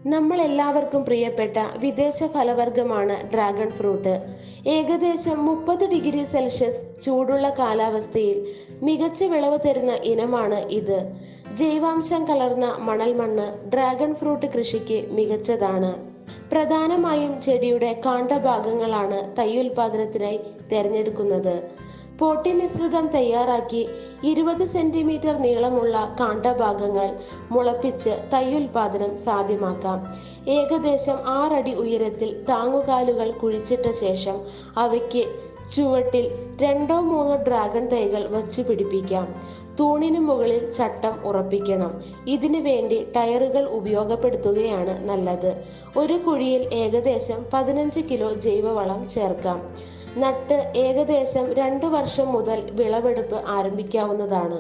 നമ്മൾ എല്ലാവർക്കും പ്രിയപ്പെട്ട വിദേശ ഫലവർഗമാണ് ഡ്രാഗൺ ഫ്രൂട്ട്. ഏകദേശം 30 ഡിഗ്രി സെൽഷ്യസ് ചൂടുള്ള കാലാവസ്ഥയിൽ മികച്ച വിളവ് തരുന്ന ഇനമാണ് ഇത്. ജൈവാംശം കലർന്ന മണൽ മണ്ണ് ഡ്രാഗൺ ഫ്രൂട്ട് കൃഷിക്ക് മികച്ചതാണ്. പ്രധാനമായും ചെടിയുടെ കാണ്ഡഭാഗങ്ങളാണ് തൈയുൽപാദനത്തിനായി തിരഞ്ഞെടുക്കുന്നത്. പോട്ടി മിശ്രിതം തയ്യാറാക്കി 20 സെന്റിമീറ്റർ നീളമുള്ള കാണ്ഡഭാഗങ്ങൾ മുളപ്പിച്ച് തൈയുൽപാദനം സാധ്യമാക്കാം. ഏകദേശം 6 അടി ഉയരത്തിൽ താങ്ങുകാലുകൾ കുഴിച്ചിട്ട ശേഷം അവയ്ക്ക് ചുവട്ടിൽ 2-3 ഡ്രാഗൺ തൈകൾ വച്ചു പിടിപ്പിക്കാം. തൂണിനു മുകളിൽ ചട്ടം ഉറപ്പിക്കണം. ഇതിനു വേണ്ടി ടയറുകൾ ഉപയോഗപ്പെടുത്തുകയാണ് നല്ലത്. ഒരു കുഴിയിൽ ഏകദേശം 15 കിലോ ജൈവവളം ചേർക്കാം. നട്ട് ഏകദേശം 2 വർഷം മുതൽ വിളവെടുപ്പ് ആരംഭിക്കാവുന്നതാണ്.